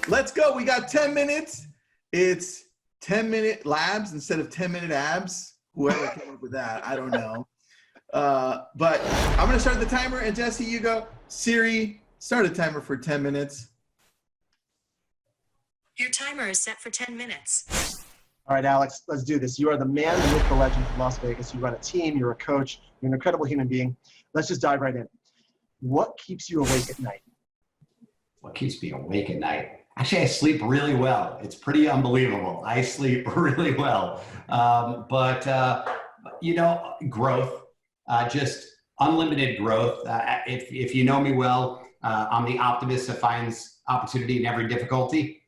Let's go. We got 10 minutes. It's 10-minute labs instead of 10-minute abs. Whoever came up with that, I don't know. But I'm going to start the timer. And Jesse, you go. Siri, start a timer for 10 minutes. Your timer is set for 10 minutes. All right, Alex, let's do this. You are the man, the myth, the legend from Las Vegas. You run a team. You're a coach. You're an incredible human being. Let's just dive right in. What keeps you awake at night? What keeps me awake at night? Actually, I sleep really well. It's pretty unbelievable. I sleep really well. Growth, just unlimited growth. If you know me well, I'm the optimist that finds opportunity in every difficulty.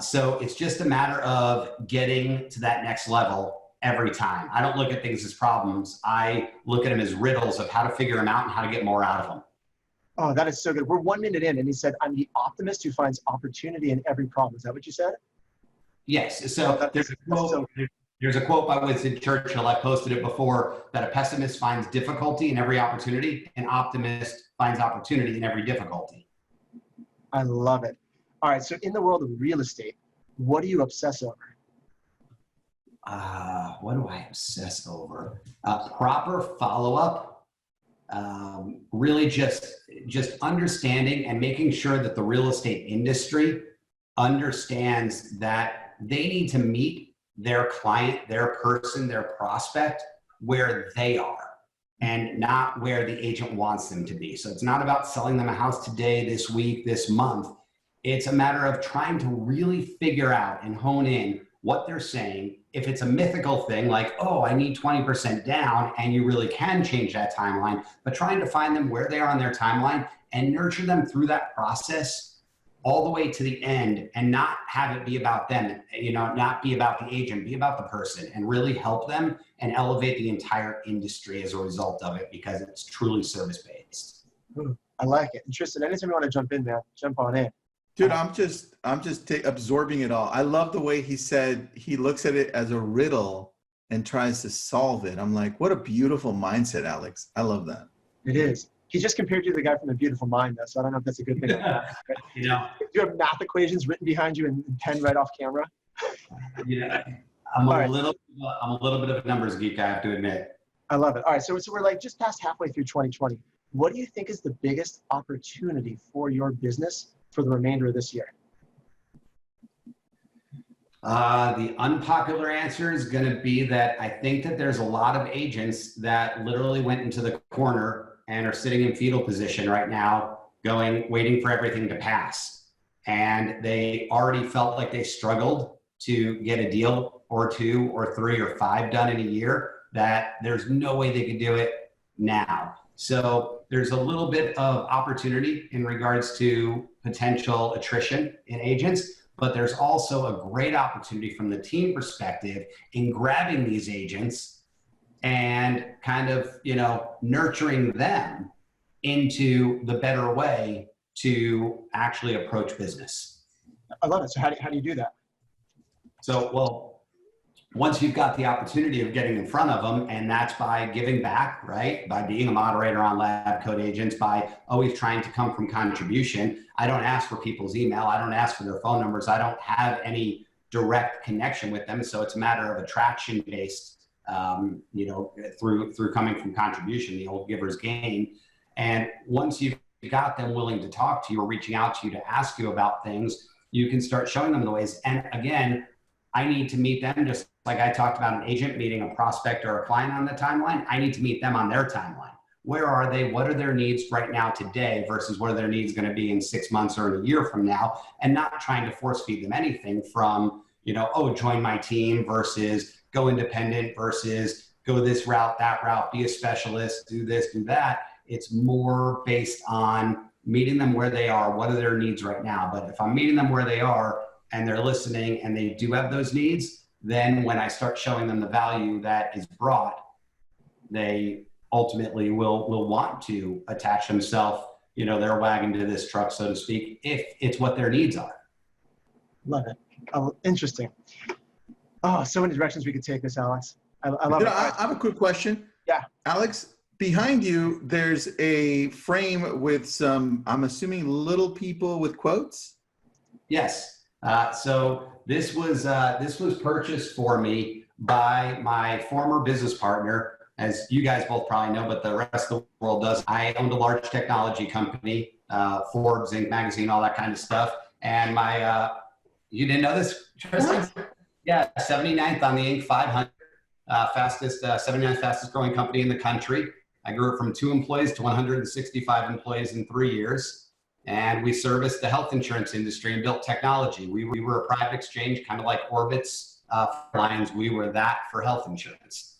So it's just a matter of getting to that next level every time. I don't look at things as problems. I look at them as riddles of how to figure them out and how to get more out of them. Oh, that is so good. We're 1 minute in, and he said, I'm the optimist who finds opportunity in every problem. Is that what you said? Yes. So there's a quote by Winston Churchill. I posted it before, that a pessimist finds difficulty in every opportunity, an optimist finds opportunity in every difficulty. I love it. All right. So in the world of real estate, what do you obsess over? What do I obsess over? Proper follow-up. Really just understanding and making sure that the real estate industry understands that they need to meet their client, their person, their prospect where they are and not where the agent wants them to be. So it's not about selling them a house today, this week, this month. It's a matter of trying to really figure out and hone in what they're saying. If it's a mythical thing like, oh, I need 20% down, and you really can change that timeline, but trying to find them where they are on their timeline and nurture them through that process all the way to the end, and not have it be about them, not be about the agent, be about the person, and really help them and elevate the entire industry as a result of it, because it's truly service-based. I like it. And Tristan, anytime you want to jump in, man, jump on in. Dude, I'm just absorbing it all. I love the way he said he looks at it as a riddle and tries to solve it. I'm like, what a beautiful mindset, Alex. I love that. It is. He just compared you to the guy from The Beautiful Mind, though, so I don't know if that's a good thing. You you have math equations written behind you in pen right off camera. Yeah, I'm a little bit of a numbers geek, I have to admit. I love it. All right, so we're like just past halfway through 2020. What do you think is the biggest opportunity for your business for the remainder of this year? The unpopular answer is going to be that I think that there's a lot of agents that literally went into the corner and are sitting in fetal position right now, waiting for everything to pass. And they already felt like they struggled to get a deal or 2 or 3 or 5 done in a year, that there's no way they could do it now. So there's a little bit of opportunity in regards to potential attrition in agents, but there's also a great opportunity from the team perspective in grabbing these agents and kind of, nurturing them into the better way to actually approach business. I love it. So how do you do that? So, well, once you've got the opportunity of getting in front of them, and that's by giving back, right? By being a moderator on Lab Coat Agents, by always trying to come from contribution. I don't ask for people's email. I don't ask for their phone numbers. I don't have any direct connection with them. So it's a matter of attraction based, through coming from contribution, the old giver's gain. And once you've got them willing to talk to you or reaching out to you to ask you about things, you can start showing them the ways. And again, I need to meet them just like I talked about an agent meeting a prospect or a client on the timeline. I need to meet them on their timeline. Where are they? What are their needs right now today versus what are their needs going to be in 6 months or in a year from now? And not trying to force feed them anything from, join my team versus go independent versus go this route, that route, be a specialist, do this, do that. It's more based on meeting them where they are. What are their needs right now? But if I'm meeting them where they are and they're listening and they do have those needs, then when I start showing them the value that is brought, they ultimately will want to attach themselves, their wagon to this truck, so to speak, if it's what their needs are. Love it. Oh, interesting. Oh, so many directions we could take this, Alex. I love it. I have a quick question. Yeah. Alex, behind you, there's a frame with some, I'm assuming, little people with quotes? Yes. So this was purchased for me by my former business partner, as you guys both probably know, but the rest of the world does. I owned a large technology company, Forbes, Inc. magazine, all that kind of stuff. And my, you didn't know this, Tristan? Yeah, 79th on the Inc. 500, 79th fastest growing company in the country. I grew it from 2 employees to 165 employees in 3 years. And we serviced the health insurance industry and built technology. We were a private exchange, kind of like Orbit's lines. We were that for health insurance.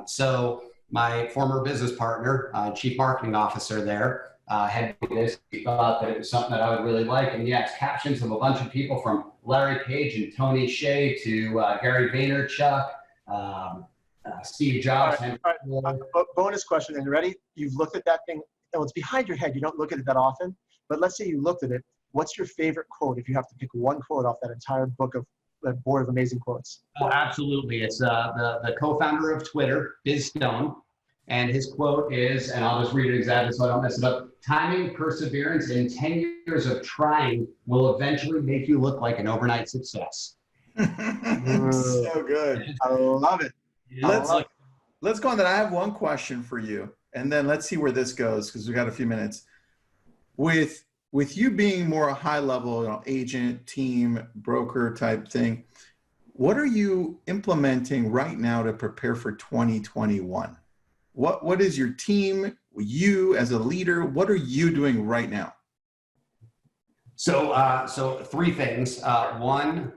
So my former business partner, chief marketing officer there, had this. He thought that it was something that I would really like. And yeah, it's captions of a bunch of people from Larry Page and Tony Hsieh to Gary Vaynerchuk, Steve Jobs. All right. Bonus question. And ready? You've looked at that thing. Oh, it's behind your head. You don't look at it that often. But let's say you looked at it. What's your favorite quote if you have to pick one quote off that entire book of that board of amazing quotes? Oh, absolutely. It's the co-founder of Twitter, Biz Stone. And his quote is, and I'll just read it exactly so I don't mess it up: timing, perseverance, and 10 years of trying will eventually make you look like an overnight success. So good. I love it. Let's go on that. I have one question for you, and then let's see where this goes because we got a few minutes. With you being more a high level, agent, team, broker type thing, what are you implementing right now to prepare for 2021? What is your team, you as a leader, what are you doing right now? So 3 things. One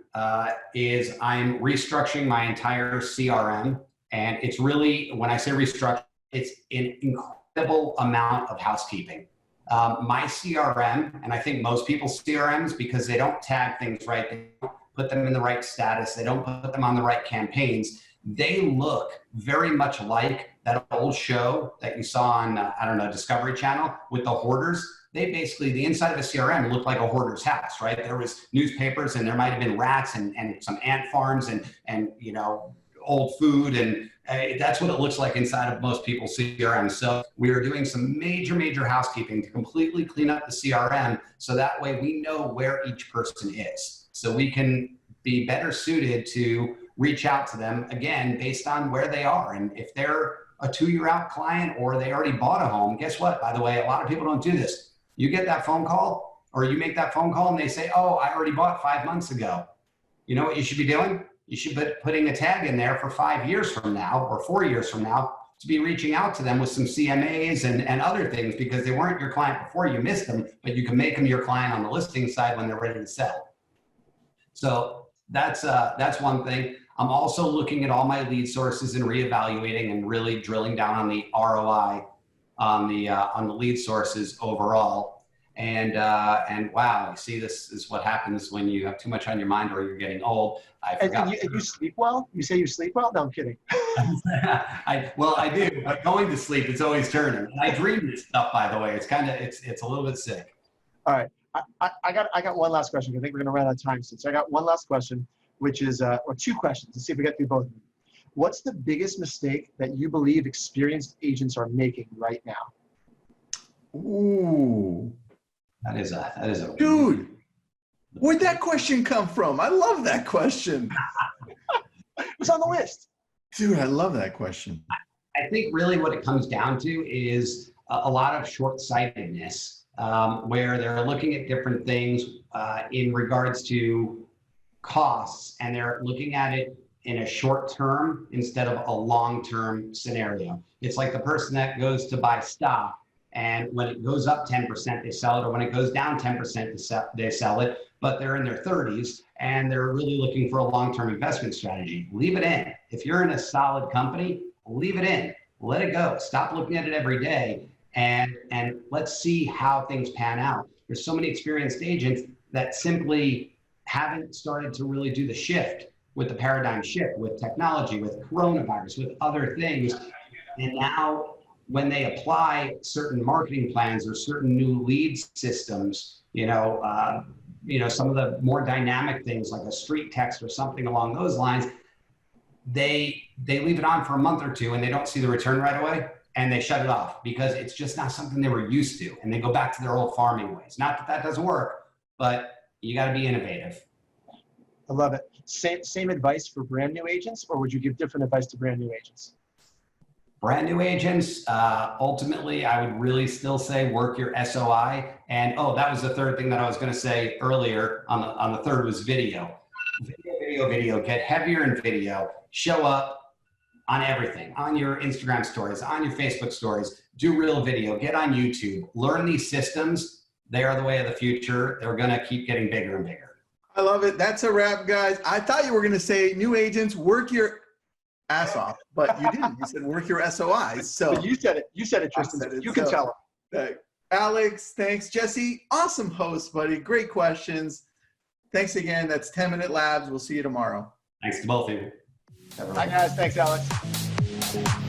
is I'm restructuring my entire CRM, and it's really, when I say restructure, it's an incredible amount of housekeeping. My CRM, and I think most people's CRMs, because they don't tag things right, they don't put them in the right status, they don't put them on the right campaigns, they look very much like that old show that you saw on, I don't know, Discovery Channel with the hoarders. They basically, the inside of a CRM looked like a hoarder's house, right? There was newspapers and there might've been rats and some ant farms and you know, old food, and that's what it looks like inside of most people's CRM. So we are doing some major housekeeping to completely clean up the CRM, so that way we know where each person is. So we can be better suited to reach out to them, again, based on where they are. And if they're a 2-year out client or they already bought a home, guess what? By the way, a lot of people don't do this. You get that phone call, or you make that phone call and they say, oh, I already bought 5 months ago. You know what you should be doing? You should be putting a tag in there for 5 years from now or 4 years from now to be reaching out to them with some CMAs and other things, because they weren't your client before, you missed them, but you can make them your client on the listing side when they're ready to sell. So that's one thing. I'm also looking at all my lead sources and reevaluating and really drilling down on the ROI on the lead sources overall. And wow, you see, this is what happens when you have too much on your mind or you're getting old. I forgot. And you sleep well? You say you sleep well? No, I'm kidding. I do, but going to sleep, it's always turning. And I dream this stuff, by the way. It's a little bit sick. All right, I got one last question. I think we're gonna run out of time soon. So I got one last question, which is, or 2 questions. Let's see if we get through both of them. What's the biggest mistake that you believe experienced agents are making right now? Ooh. That is a Dude, where'd that question come from? I love that question. It was on the list. Dude, I love that question. I think really what it comes down to is a lot of short-sightedness, where they're looking at different things in regards to costs, and they're looking at it in a short term instead of a long-term scenario. It's like the person that goes to buy stock, and when it goes up 10%, they sell it, or when it goes down 10%, they sell it, but they're in their 30s and they're really looking for a long-term investment strategy. Leave it in. If you're in a solid company, leave it in. Let it go. Stop looking at it every day, and let's see how things pan out. There's so many experienced agents that simply haven't started to really do the shift with the paradigm shift, with technology, with coronavirus, with other things. And now when they apply certain marketing plans or certain new lead systems, some of the more dynamic things like a street text or something along those lines, they leave it on for a month or 2 and they don't see the return right away, and they shut it off because it's just not something they were used to, and they go back to their old farming ways. Not that that doesn't work, but You got to be innovative. I love it. Same advice for brand new agents, or would you give different advice to brand new agents? Brand new agents, ultimately, I would really still say work your SOI. And that was the third thing that I was going to say earlier. On the third was video. Video. Get heavier in video. Show up on everything, on your Instagram stories, on your Facebook stories. Do real video. Get on YouTube. Learn these systems. They are the way of the future. They're going to keep getting bigger and bigger. I love it. That's a wrap, guys. I thought you were going to say new agents, work your ass off, but you didn't. You said work your SOIs. So But you said it, Tristan. said it. You can So- tell them. Alex, thanks. Jesse, awesome host, buddy. Great questions. Thanks again. That's 10-Minute Labs. We'll see you tomorrow. Thanks to both of you. Hi, guys. Thanks, Alex.